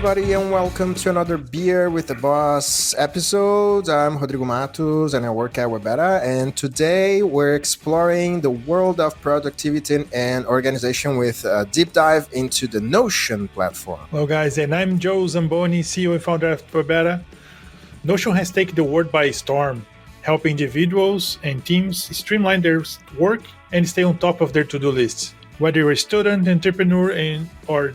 everybody, and welcome to another Beer with the Boss episode. I'm Rodrigo Matos, and I work at Webera, and today we're exploring the world of productivity and organization with a deep dive into the Notion platform. Hello, guys, and I'm Joe Zamboni, CEO and founder of Webera. Notion has taken the world by storm, helping individuals and teams streamline their work and stay on top of their to-do lists. Whether you're a student, entrepreneur, or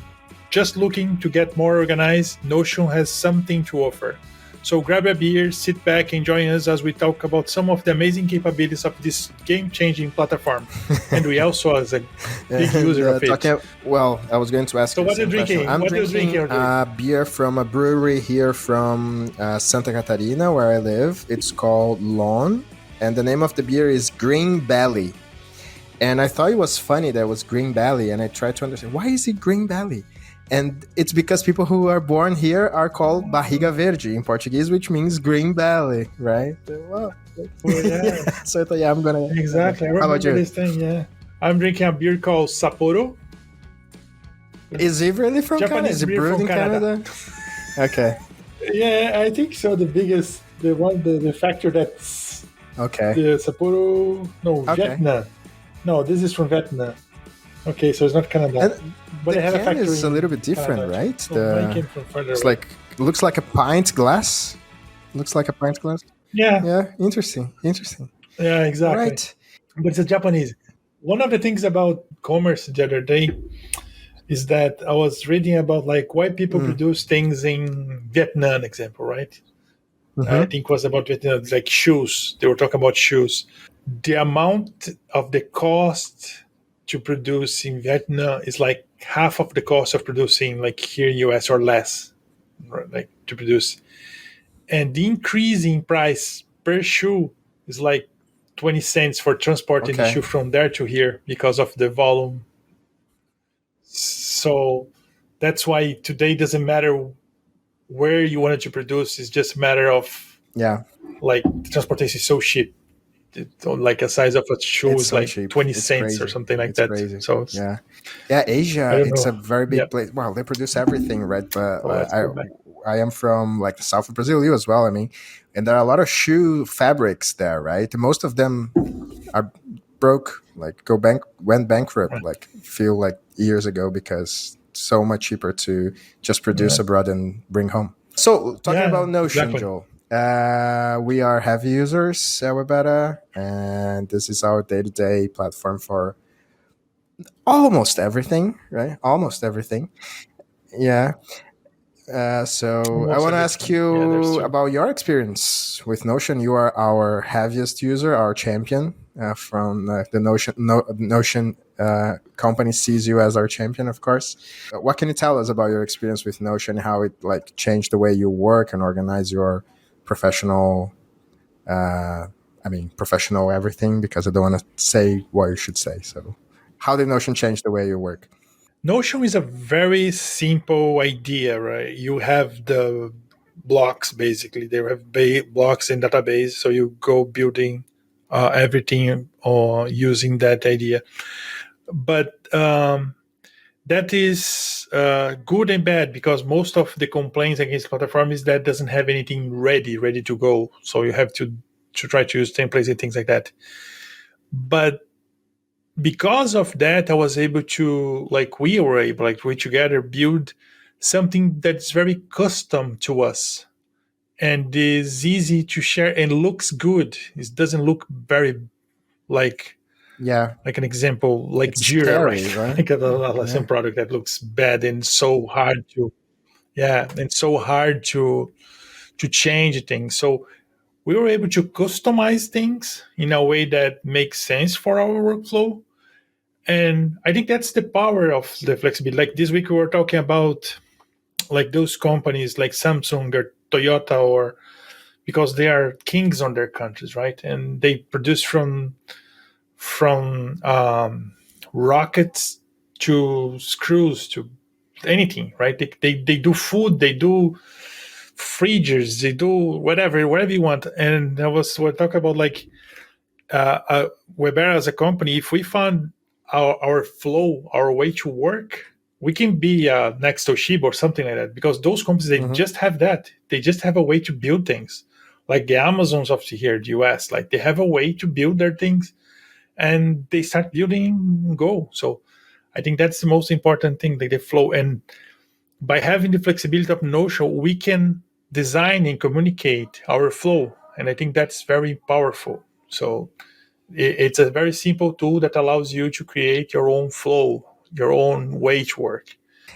just looking to get more organized, Notion has something to offer. So grab a beer, sit back, and join us as we talk about some of the amazing capabilities of this game-changing platform. And we also as a big user of it. I was going to ask so you what are you drinking? I'm drinking a beer from a brewery here from Santa Catarina, where I live. It's called Lawn, and the name of the beer is Green Belly. And I thought it was funny that it was Green Belly, and I tried to understand, why is it Green Belly? And it's because people who are born here are called barriga verde in Portuguese, which means green belly, right? Well, yeah. So I thought, I'm gonna exactly. I remember this thing. Yeah, I'm drinking a beer called Sapporo. Is it really from Canada? Is it brewed in Canada? Okay. Yeah, I think so. The factor that's okay. The Sapporo, Vietnam. No, this is from Vietnam. Okay, so it's not Canada. But the can is a little bit different, Canada, right? So came from further it's away. Looks like a pint glass. Yeah, interesting. Yeah, exactly. Right. But it's a Japanese. One of the things about commerce the other day is that I was reading about why people produce things in Vietnam, example, right? Mm-hmm. I think it was about Vietnam, like shoes. They were talking about shoes. The amount of the cost to produce in Vietnam is like half of the cost of producing here in US or less, right, to produce. And the increase in price per shoe is like 20 cents for transporting the shoe from there to here because of the volume. So that's why today doesn't matter where you wanted to produce. It's just a matter of the transportation is so cheap. Like a size of a shoe is like cheap. 20 cents crazy. Or something like that. Crazy. So Asia, it's a very big place. Well, they produce everything, right? But I am from the south of Brazil, you as well. I mean, and there are a lot of shoe fabrics there, right? Most of them are broke, went bankrupt, right. Years ago because so much cheaper to just produce abroad and bring home. So talking about Notion, Joel. We are heavy users at Webera, and this is our day-to-day platform for almost everything, right? Almost everything. Yeah. So I want to ask you about your experience with Notion. You are our heaviest user, our champion from the Notion company sees you as our champion, of course. What can you tell us about your experience with Notion, how it changed the way you work and organize your professional everything, because I don't want to say what you should say. So how did Notion change the way you work? Notion is a very simple idea, right? You have the blocks, basically. They have blocks in database, so you go building everything or using that idea. But that is good and bad, because most of the complaints against the platform is that it doesn't have anything ready to go. So you have to try to use templates and things like that. But because of that, I was able to, we together build something that's very custom to us and is easy to share and looks good. It doesn't look very like an example, it's Jira, right? Like some product that looks bad and so hard to, change things. So we were able to customize things in a way that makes sense for our workflow. And I think that's the power of the flexibility. This week we were talking about those companies like Samsung or Toyota, because they are kings on their countries, right? And they produce from rockets to screws to anything, right? They do food, they do fridges, they do whatever you want. And we're talking about Webera as a company. If we found our flow, our way to work, we can be next Toshiba or something like that, because those companies, they just have that. They just have a way to build things, like the Amazons of here, the US. Like, they have a way to build their things, and they start building Go. So I think that's the most important thing, like the flow. And by having the flexibility of Notion, we can design and communicate our flow, and I think that's very powerful. So it's a very simple tool that allows you to create your own flow, your own way to work.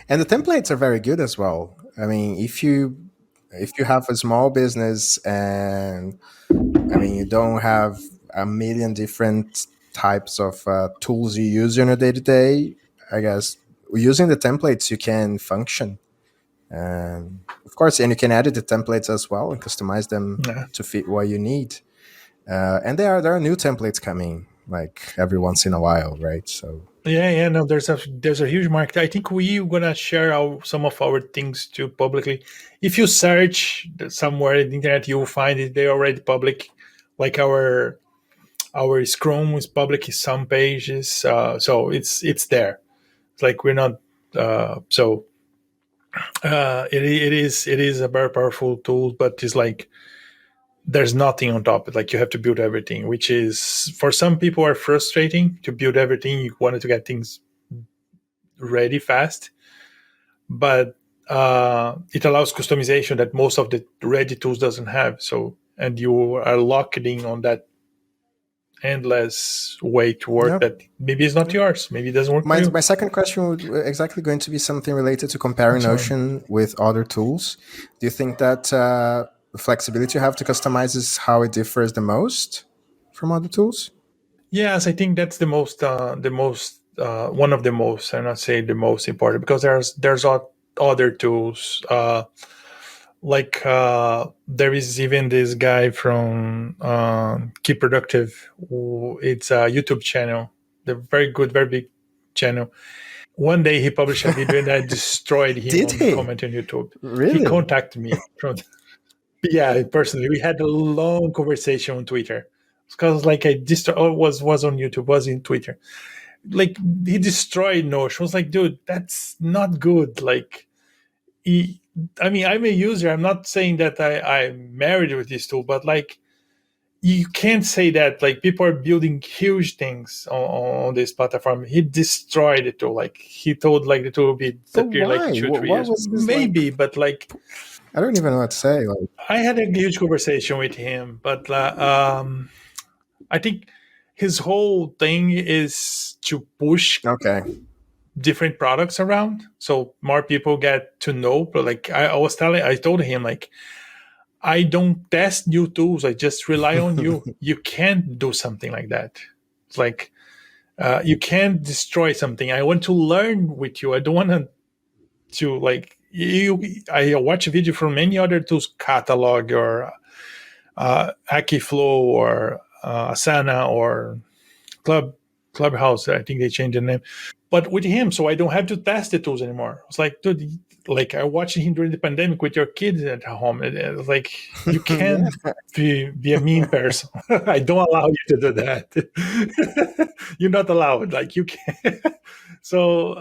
And the templates are very good as well. I mean, if you have a small business and I mean you don't have a million different types of tools you use on a day to day, I guess using the templates you can function. And of course, and you can edit the templates as well and customize them Yeah. to fit what you need. And there are new templates coming like every once in a while, right? So Yeah, no, there's a huge market. I think we're gonna share some of our things too publicly. If you search somewhere in the internet, you will find it. They're already public. Like our Scrum is public in some pages, so it's there. It's like we're not. So it is a very powerful tool, but it's like there's nothing on top. Like, you have to build everything, which is, for some people, are frustrating to build everything. You wanted to get things ready fast, but it allows customization that most of the ready tools doesn't have. So, and you are locked in on that endless way to work yeah. that maybe is not yours, maybe it doesn't work for My you. second question would exactly going to be something related to comparing Sorry. Notion with other tools. Do you think that the flexibility you have to customize is how it differs the most from other tools? Yes, I think that's the most one of the most, and I say the most important, because there's other tools. There is even this guy from Keep Productive. It's a YouTube channel. They're very good, very big channel. One day he published a video and I destroyed him Did on the he comment on YouTube. He really? contacted me from, yeah, personally. We had a long conversation on Twitter, because like I destroyed. Oh, was on YouTube, was in Twitter. Like, he destroyed Notion. I was like, dude, that's not good. Like, he, I mean, I'm a user. I'm not saying that I'm married with this tool, but like, you can't say that. Like, people are building huge things on this platform. He destroyed it tool. Like, he told like the tool will be But disappear like why? two, What, three what years, was his like? maybe. But like, I don't even know what to say. Like, I had a huge conversation with him, but I think his whole thing is to push okay, different products around, so more people get to know. But like, I told him, like, I don't test new tools. I just rely on you. You can't do something like that. It's like, you can't destroy something. I want to learn with you. I don't want to like you. I watch a video from many other tools, Catalog or Akiflow or Asana or Clubhouse. I think they changed the name. But with him, so I don't have to test the tools anymore. It's like, dude, like, I watched him during the pandemic with your kids at home. It's like, you yeah. can't be a mean person. I don't allow you to do that. You're not allowed. Like, you can't. So,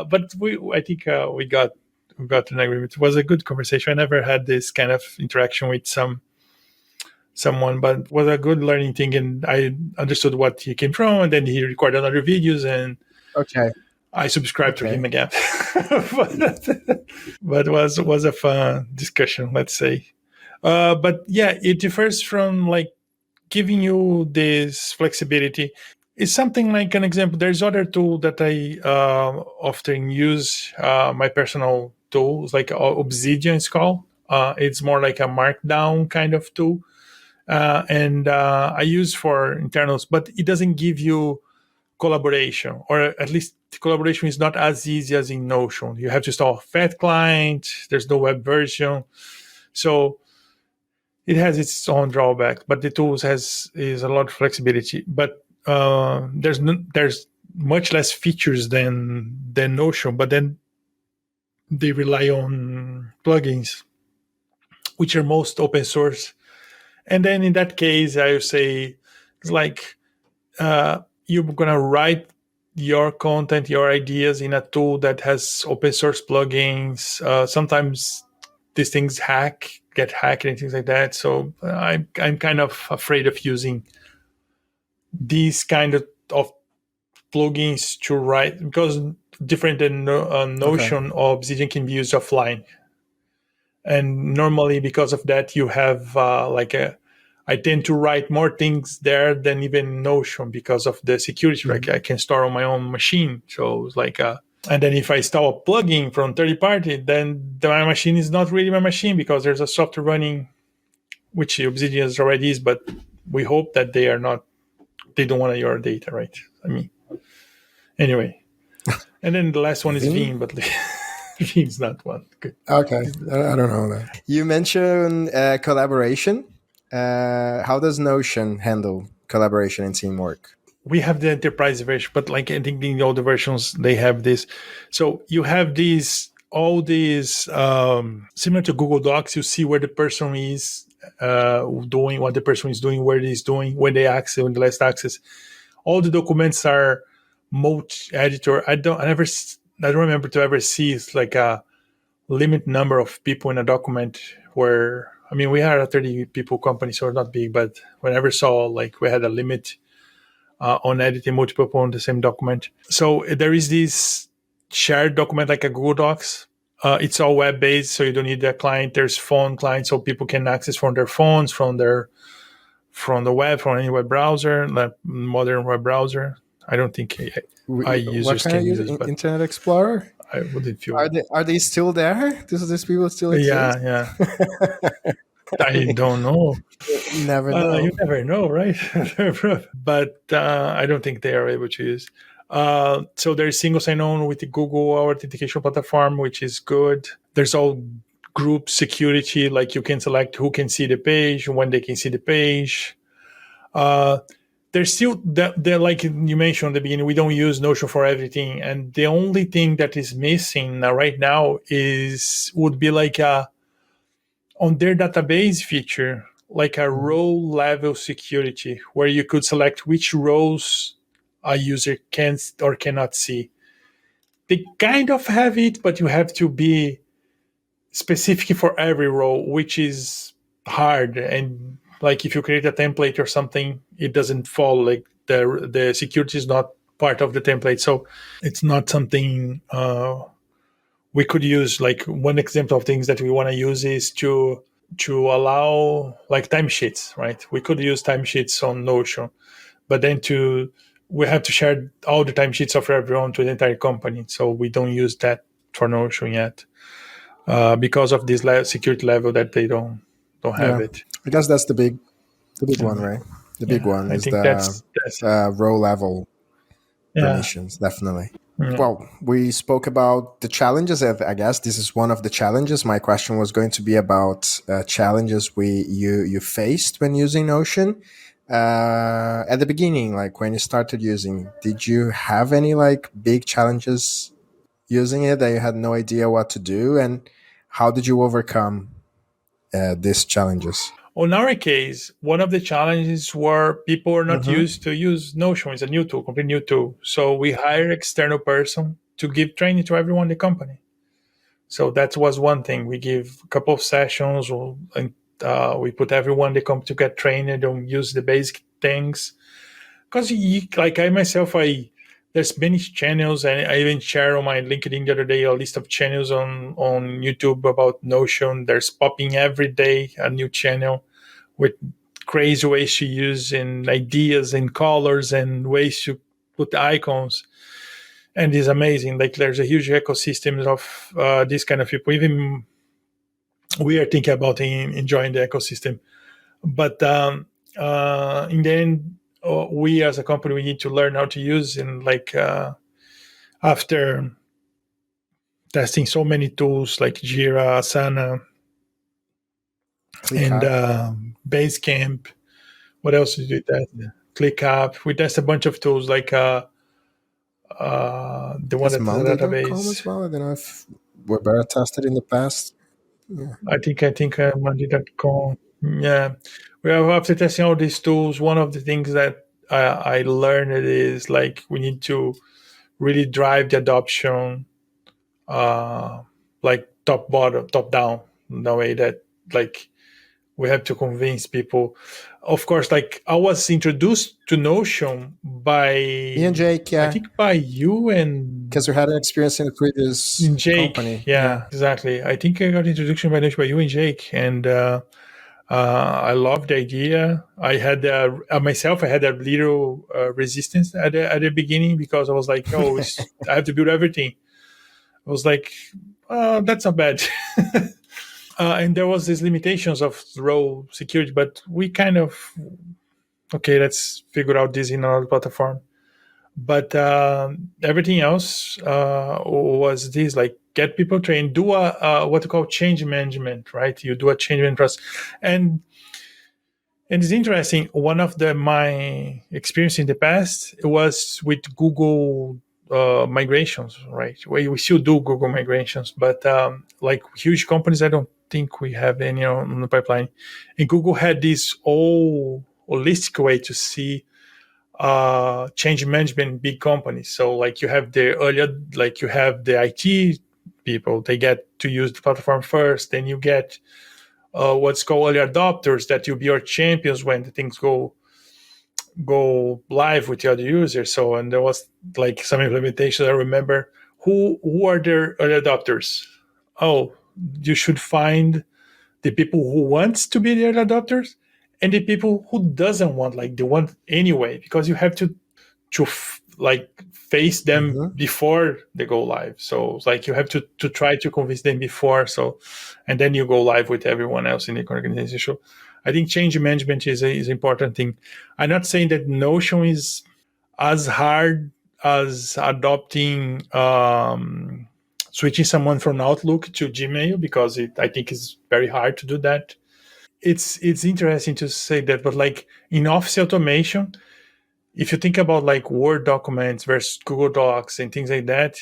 but I think we got an agreement. It was a good conversation. I never had this kind of interaction with someone, but it was a good learning thing, and I understood what he came from, and then he recorded other videos, and Okay. I subscribed to Okay. him again. but was a fun discussion, let's say. But yeah, it differs from like giving you this flexibility. It's something like an example. There's other tool that I often use. My personal tools, like Obsidian is called. It's more like a markdown kind of tool, and I use for internals, but it doesn't give you collaboration, or at least collaboration is not as easy as in Notion. You have to install a fat client. There's no web version, so it has its own drawback. But the tools is a lot of flexibility. But there's much less features than Notion. But then they rely on plugins, which are most open source. And then in that case, I would say it's like you're gonna write your content, your ideas in a tool that has open source plugins. Sometimes these things get hacked and things like that. So I'm kind of afraid of using these kind of plugins to write, because different than Notion or Obsidian can be used offline. And normally because of that, you have I tend to write more things there than even Notion because of the security. Like I can store on my own machine. So it's like, and then if I install a plugin from third party, then my machine is not really my machine because there's a software running, which Obsidian already is, but we hope that they don't want your data, right? I mean, anyway. And then the last one is Veeam, but Veeam's not one. Good. Okay, I don't know that. You mentioned collaboration. How does Notion handle collaboration and teamwork? We have the enterprise version, but like I think in all the versions they have this. So you have all these similar to Google Docs. You see where the person is doing, what the person is doing, where he's doing, when they access, when the last access. All the documents are multi-editor. I don't remember to ever see it's like a limit number of people in a document where, I mean, we had a 30 people company, so it's not big, but we never saw like we had a limit on editing multiple people on the same document. So there is this shared document like a Google Docs. It's all web-based, so you don't need a client. There's phone clients, so people can access from their phones, from the web, from any web browser, like modern web browser. I don't think users can use Internet Explorer. I wouldn't feel. Are they still there? These people still exist? Yeah. I don't know. You never know. You never know, right? But I don't think they are able to use. So there's single sign-on with the Google authentication platform, which is good. There's all group security, like you can select who can see the page, when they can see the page. There's still they're like you mentioned at the beginning, we don't use Notion for everything, and the only thing that is missing right now would be like on their database feature, like a row level security, where you could select which rows a user can or cannot see. They kind of have it, but you have to be specific for every row, which is hard. And like if you create a template or something, it doesn't follow. Like the security is not part of the template, so it's not something we could use. Like one example of things that we want to use is to allow like timesheets, right? We could use timesheets on Notion, but then we have to share all the timesheets of everyone to the entire company. So we don't use that for Notion yet because of this security level that they don't have it. I guess that's the big one, right? The big one is the row level permissions, definitely. Yeah. Well, we spoke about the challenges. I guess this is one of the challenges. My question was going to be about challenges you faced when using Notion. At the beginning, like when you started using, did you have any like big challenges using it that you had no idea what to do, and how did you overcome these challenges? On our case, one of the challenges were people are not used to use Notion. It's a new tool, complete new tool. So we hire external person to give training to everyone in the company. So that was one thing. We give a couple of sessions, and we put everyone in the company to get trained and use the basic things. Because like I myself, there's many channels, and I even share on my LinkedIn the other day a list of channels on YouTube about Notion. There's popping every day a new channel with crazy ways to use and ideas and colors and ways to put icons. And it's amazing. Like there's a huge ecosystem of these kind of people. Even we are thinking about enjoying the ecosystem. But in the end, we as a company, we need to learn how to use, and like after testing so many tools like Jira, Asana, and Basecamp. What else did we test? ClickUp. We test a bunch of tools like the one that's the database as well. I don't know if we're better tested in the past. Yeah. I think Monday.com. Yeah. Well, after testing all these tools, one of the things that I learned is like we need to really drive the adoption, like top bottom, top down, in the way that like we have to convince people. Of course, like I was introduced to Notion Me and by, Jake, I yeah, think by you and because we had an experience in the previous Jake. company. Yeah. Yeah, exactly. I think I got introduction by Notion by you and Jake, and I love the idea. I had myself. I had a little resistance at the beginning because I was like, "Oh, I have to build everything." I was like, "That's not bad." And there was these limitations of row security, but we kind of okay. Let's figure out this in our platform. But everything else was this like get people trained, do a what you call change management, right? You do a change management process, and it's interesting. One of my experience in the past was with Google migrations, right? We still do Google migrations, but like huge companies, I don't think we have any on the pipeline. And Google had this all holistic way to see change management in big companies. So like you have the earlier, like you have the IT people, they get to use the platform first, then you get what's called early adopters that will be your champions when the things go live with the other users. So and there was like some implementations. I remember who are their early adopters. Oh, you should find the people who wants to be the early adopters and the people who doesn't want, like they want anyway, because you have to like face them Mm-hmm. before they go live. So it's like you have to try to convince them before. So, and then you go live with everyone else in the organization. So I think change management is an important thing. I'm not saying that Notion is as hard as adopting switching someone from Outlook to Gmail because I think it's very hard to do that. It's interesting to say that, but like in office automation, if you think about like Word documents versus Google Docs and things like that,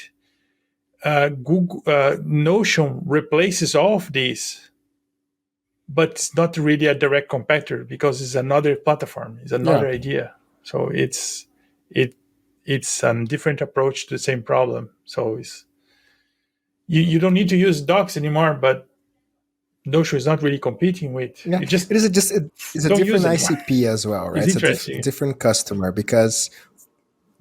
Google Notion replaces all of these, but it's not really a direct competitor because it's another platform, it's Yeah. another idea. So it it's a different approach to the same problem. So you don't need to use Docs anymore, but Notion is not really competing with Yeah, it. Just it is it's a don't use different anymore. ICP as well, right? It's It's a interesting. different customer because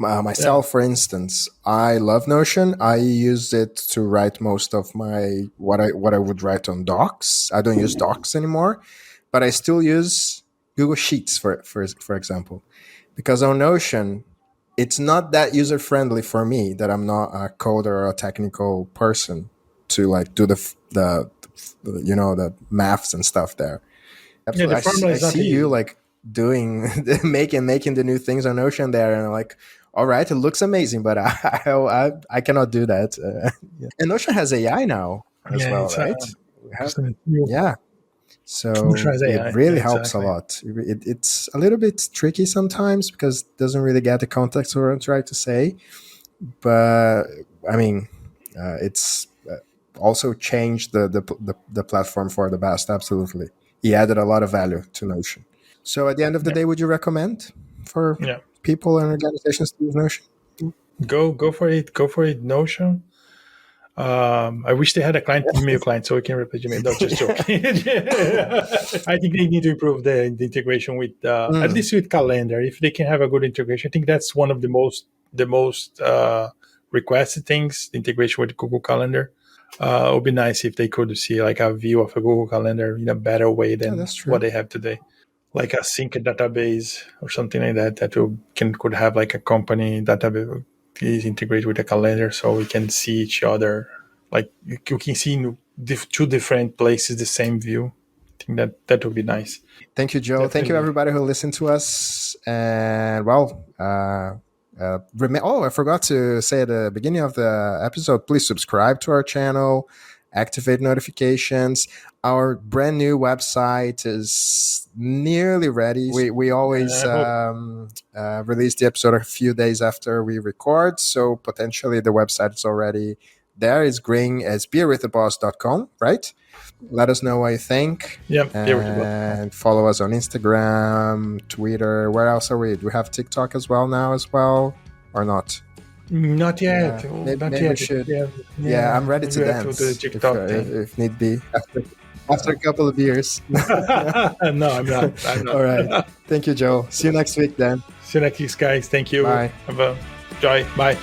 Yeah. myself, for instance, I love Notion. I use it to write most of my what I would write on Docs. I don't use Docs anymore, but I still use Google Sheets for example, because on Notion, it's not that user friendly for me that I'm not a coder or a technical person to like do the maths and stuff there. Yeah, Absolutely. the formula I is not see you easy. like doing making the new things on Ocean there, and I'm like, all right, it looks amazing, but I cannot do that. Yeah. And Ocean has AI now as Yeah, well, it's right? We have, you yeah. So tries it AI. Yeah, really helps a exactly. lot. It's a little bit tricky sometimes because it doesn't really get the context of what I'm trying to say, but I mean, it's also changed the platform for the best. Absolutely, he added a lot of value to Notion. So at the end of the Yeah, day, would you recommend for yeah. people and organizations to use Notion? Go for it. Go for it. Notion. I wish they had a client email client so we can replace Gmail. No, just joking. I think they need to improve the integration with at Mm, least with calendar. If they can have a good integration, I think that's one of the most requested things. The integration with Google Calendar. It would be nice if they could see like a view of a Google Calendar in a better way yeah, than that's what true. they have today, like a sync database or something like that. That could have like a company database is integrated with a calendar, so we can see each other. Like you can see in two different places the same view. I think that would be nice. Thank you, Joe. Thank you, Definitely. everybody who listened to us. And well, I forgot to say at the beginning of the episode, please subscribe to our channel, activate notifications. Our brand new website is nearly ready. We always I hope. release the episode a few days after we record, so potentially the website is already there. It's green as beerwiththeboss.com, right? Let us know what you think. Yeah, there we go. And follow us on Instagram, Twitter. Where else are we? Do we have TikTok as well now, as well, or not? Not yet. Yeah, Not maybe we yet. should. Yeah, I'm Yeah. ready Maybe to we have to do the dance TikTok thing. if need be after a couple of beers. No, I'm not. I'm All right. not. Thank you, Joe. See you next week then. See you next week, guys. Thank you. Bye. Have a joy. Bye.